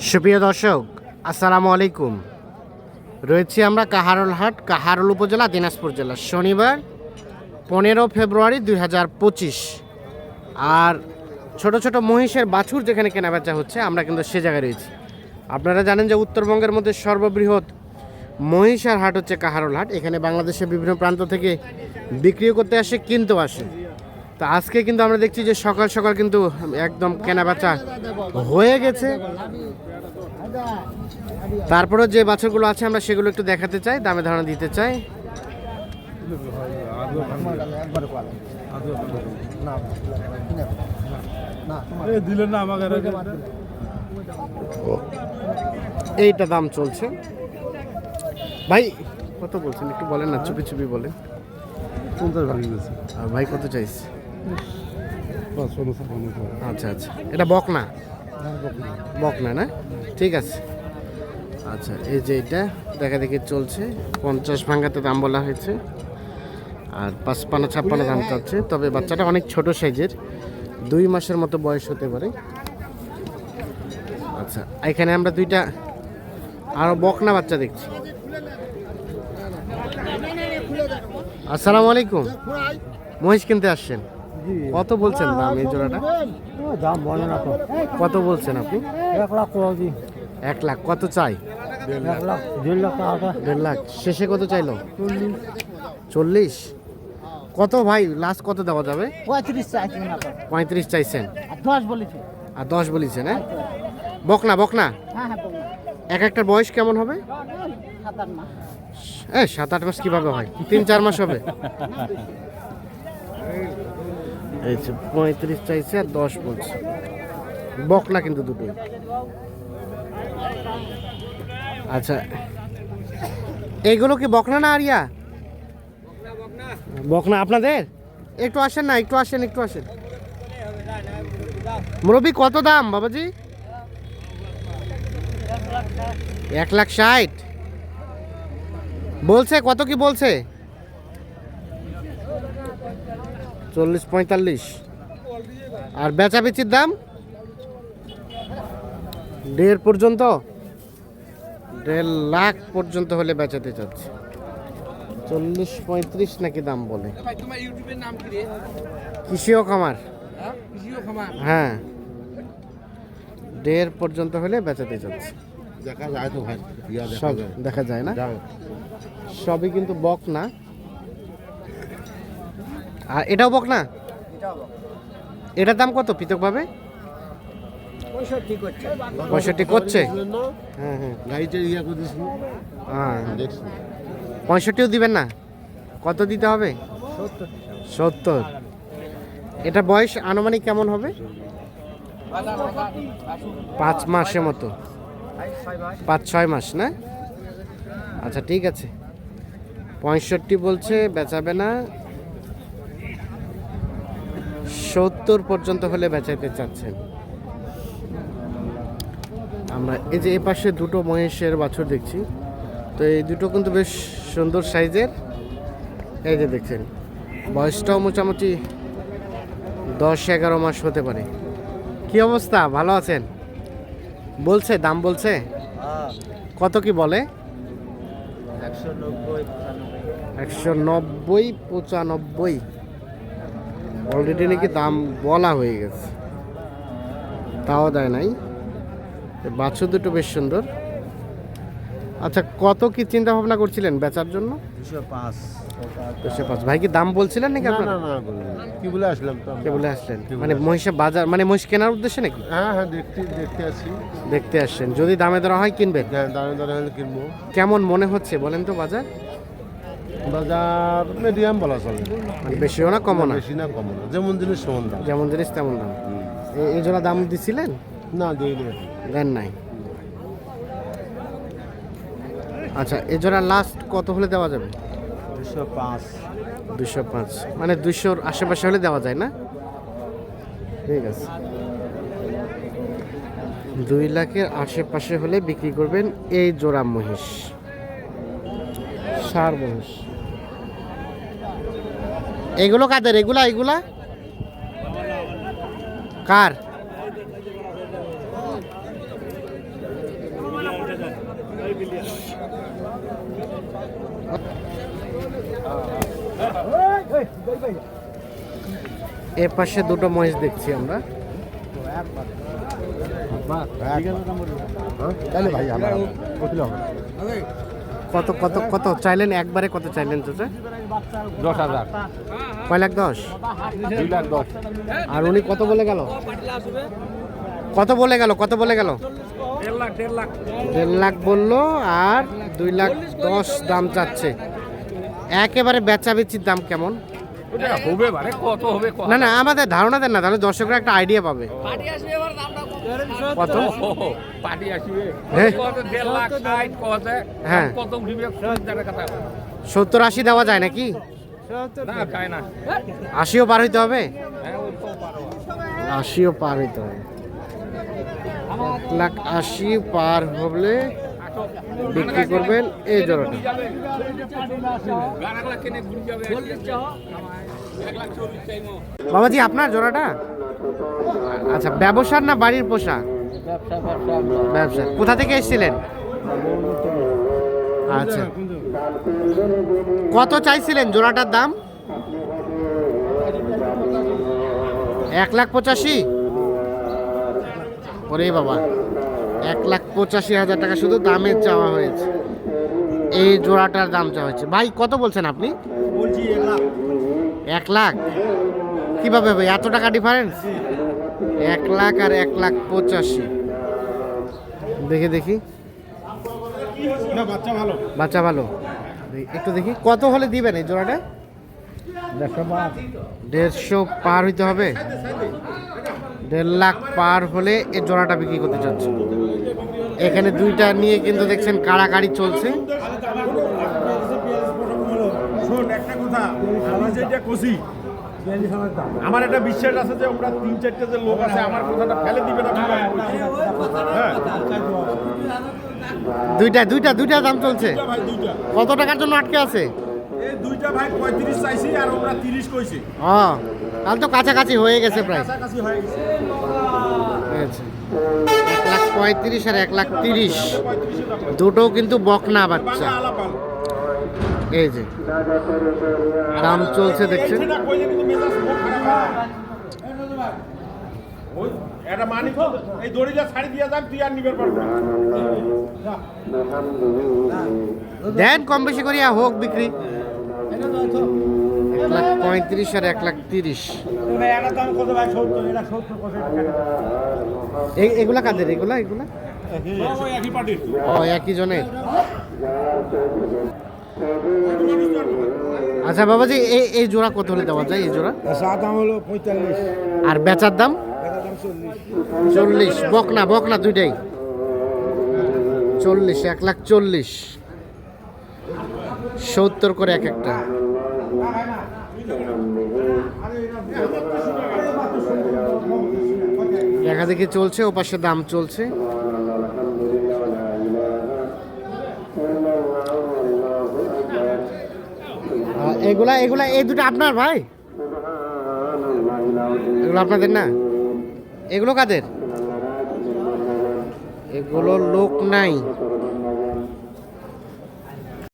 সুপ্রিয় দর্শক, আসসালামু আলাইকুম। রয়েছি আমরা কাহারোল হাট, কাহারোল উপজেলা, দিনাজপুর জেলা। শনিবার 15 ফেব্রুয়ারি 2025। আর ছোট ছোট মহিষের বাছুর যেখানে কেনাবেচা হচ্ছে, আমরা কিন্তু সে জায়গায় রয়েছি। আপনারা জানেন যে উত্তরবঙ্গের মধ্যে সর্ববৃহৎ মহিষের হাট হচ্ছে কাহারোল হাট। এখানে বাংলাদেশের বিভিন্ন প্রান্ত থেকে বিক্রিও করতে আসে, কিনতেও আসে। তো আজকে কিন্তু আমরা দেখছি যে সকাল সকাল কিন্তু একদম কেনাবেচা হয়ে গেছে। তারপরে যে বাছুরগুলো আছে আমরা সেগুলো একটু দেখাতে চাই, দামে ধারণা দিতে চাই। এইটা দাম চলছে ভাই, কত বলছেন একটু বলেন না, চুপি চুপি বলেন। 50 ভাঙি গেছে। আর ভাই কত চাইছে? 550। আচ্ছা আচ্ছা, এটা বকনা? বকনা না, ঠিক আছে। আচ্ছা, এই যে এটা দেখা দেখি চলছে 50 ভাঙাতে দাম বলা হয়েছে, আর 55-56 দাম চাচ্ছে। তবে বাচ্চাটা অনেক ছোট সাইজের, 2 মাসের মতো বয়স হতে পারে। আচ্ছা, এখানে আমরা দুইটা আরো বকনা বাচ্চা দেখছি। আসসালামু আলাইকুম, মহিষ কিনতে আসছেন? কত বলছেন দাম এই জোড়াটা? দাম বলে না তো। কত বলছেন আপনি? 1 লাখ করে দিন। 1 লাখ। কত চাই? 1 লাখ 1.5 লাখ টাকা। 1.5 লাখ। শেষে কত চাইলো? 40। কত ভাই, লাস্ট কত দেওয়া যাবে? 35 চাইছেন না তো। 35 চাইছেন, 10 বলেছে। আর 10 বলেছেন। হ্যাঁ, বকনা বকনা। হ্যাঁ বলুন। এক একটার বয়স কেমন হবে? 7-8 মাস। 7-8 মাস কিভাবে হয়? 3-4 মাস হবে। এই যে 35 চাইছে আর 10 বলছে। বকনা কিন্তু দুটোই। আচ্ছা, এইগুলো কি বকনা না আরিয়া? বকনা আপনাদের? একটু আসেন না, একটু আসেন, একটু আসেন। মুরব্বী কত দাম বাবাজি? 1,60,000 বলছে। কত কি বলছে? 40-45। আর বেচাবেচির দাম 1.5 পর্যন্ত, 1.5 লাখ পর্যন্ত হলে বেচাতে চাচ্ছে। 40-35 নাকি দাম বলে। কৃষিও খামার, হ্যাঁ, 1.5 পর্যন্ত হলে বেচাতে চাচ্ছে। দেখা যায় তো ভাই। সব দেখা যায় না, সবই কিন্তু বক না। আর এটাও বক না? এটার দাম কত পৃথকভাবে? 65 করছে। হ্যাঁ হ্যাঁ, গাড়িটা ইয়া করে দিছি। হ্যাঁ, দেখছি। 65ও দিবেন না? কত দিতে হবে? 70। এটা বয়স আনুমানিক কেমন হবে? 5 মাসের মতো, 5-6 মাস না? আচ্ছা ঠিক আছে, 65 বলছে, বেচাবে না। 70 পর্যন্ত হলে বেচাইতে চাচ্ছেন। আমরা এই যে এ পাশে দুটো মহিষের বাছুর দেখছি, তো এই দুটো কিন্তু বেশ সুন্দর সাইজের। এই যে দেখছেন, বয়সটাও মোটামুটি 10-11 মাস হতে পারে। কি অবস্থা, ভালো আছেন? বলছে দাম বলছে কত কি বলে? 190-95 অলরেডি নাকি দাম বলা হয়ে গেছে, তাও দেয় নাই। বাছুর দুটো বেশ সুন্দর। আচ্ছা, কত কি চিন্তা ভাবনা করছিলেন বেচার জন্য? 205। ভাই কি দাম বলছিলেন নাকি আপনারা? না কি বলে আসলাম তো। কে বলে আসলেন? মানে মহিষের বাজার, মানে মহিষ কেনার উদ্দেশ্যে নাকি? হ্যাঁ হ্যাঁ, দেখতে আসি। দেখতে আসছেন, যদি দামে দরা হয় কিনবেন? হ্যাঁ, দাঁড়ে হলে কিনবো। কেমন মনে হচ্ছে বলেন তো বাজার? বাজার মিডিয়াম বলা চলে। মানে বেশিও না কমও না? বেশি না কমও না, যেমন জিনিস সমান দাম। যেমন জিনিস তেমন দাম। এই জোড়া দাম দিছিলেন? না দিইনি। দেন নাই। আচ্ছা, এই জোড়া লাস্ট কত হলে দেওয়া যাবে? 205। 205, মানে 200-র আশেপাশে হলে দেওয়া যায় না? ঠিক আছে, 2 লাখের আশেপাশে হলে বিক্রি করবেন এই জোড়া মহিষ, ষাঁড় মহিষ। এগুলো কাদের? এগুলা কার? এ পাশে দুটো মহিষ দেখছি আমরা। তাহলে ভাই আমার কঠিল হবে কত কত কত চাইলেন একবারে, কত চাইলেন চাচা? 10,000 কয় লাখ 10? 2,10,000 আর উনি কত বলে গেল? কত বলে গেল? কত বলে গেল? 1.5 লাখ বললো আর 2,10,000 দাম চাচ্ছে। একেবারে বেচা বেচির দাম কেমন? হবে মানে কত হবে না না, আমাদের ধারণা দেন না, তাহলে দর্শকরা একটা আইডিয়া পাবে। কত? পার্টি আসবে হ্যাঁ। কত 1.5 লাখ 60 কত হ্যাঁ। কত উঠিবে তার কথা 70-80 দেওয়া যায় নাকি? না যায় না 80ও পার হইতে হবে? হ্যাঁ ওই তো পারো 80ও পার হইতে হবে। 1,80,000 পার হলে বিক্রি করবেন এই জোড়াটা। গানাগুলা কিনে ঘুরে যাবে 1,40,000 চাইমো বাবাজি আপনার জোড়াটা? আচ্ছা, ব্যবসার না বাড়ির পোষা? ব্যবসা। কোথা থেকে এসেছিলেন? আচ্ছা, কত চাইছিলেন জোড়াটার দাম? 1,85,000? ওরে বাবা, 1,85,000 টাকা শুধু দামের চাওয়া হয়েছে। এই জোড়াটার দাম চাওয়া হয়েছে। ভাই কত বলছেন আপনি? বলছি 1 লাখ 1 লাখ? কিভাবে হবে এত টাকা ডিফারেন্স? 1 লাখ আর 1,85,000। দেখি দেখি, না বাচ্চা ভালো বাচ্চা ভালো। একটু দেখি কত হলে দিবেন এই জোড়াটা? 150 পার হইতে হবে। 1.5 লাখ পার হলে এই জোড়াটা বিক্রি করতে চাচ্ছে। এখানে দুইটা নিয়ে কিন্তু দেখছেন কাড়াকাড়ি চলছে। শোন একটা কথা, আমরা যেটা কষি আমার একটা বিশ্বাস আছে যে আমরা 3-4টা যে লোক আছে আমার কথাটা ফেলে দিবে না। হ্যাঁ দুইটা দুইটা দুইটা দাম চলছে। ভাই দুইটা, কত টাকার জন্য আটকে আছে? এই দুইটা ভাই 35 চাইছি আর আমরা 30 কইছি, ও, তাহলে তো কাছাকাছি হয়ে গেছে প্রায়। কাছাকাছি হয়ে গেছে। আচ্ছা, 1,35,000 আর 1,30,000 দুটো কিন্তু বকনা বাচ্চা। বাংলা আলাপাল এই যে দাম চলছে দেখছেন। এটা কইলে কিন্তু মেজাজ খুব খারাপ হয়। ওই এটা মানি তো এই দড়িটা ছাড়ি দিয়া যান, তুই আর নিবের পারবি না। দেন কম বেশি করিয়া হোক বিক্রি। 1,35,000 আর 1,30,000। এটা দাম কত ভাই? 70, এটা 70 কত এটা? এগুলা কাদের? এগুলা এগুলা ওই একই পার্টির। ও একই জনের। আচ্ছা বাবাজি, এই এই জোড়া কত হলে দেওয়া যায়? এই জোড়া দাম হলো 45, আর বেচার দাম? টাকা দাম 40। 40। বকনা বকনা দুইটাই 40, 1,40,000। 70 করে এক একটা। দেখা দেখি চলছে, ও পাশে দাম চলছে। এগুলা এগুলা এই দুটো আপনার ভাই? এগুলো আপনাদের না? এগুলো কাদের? এগুলো লোক নাই।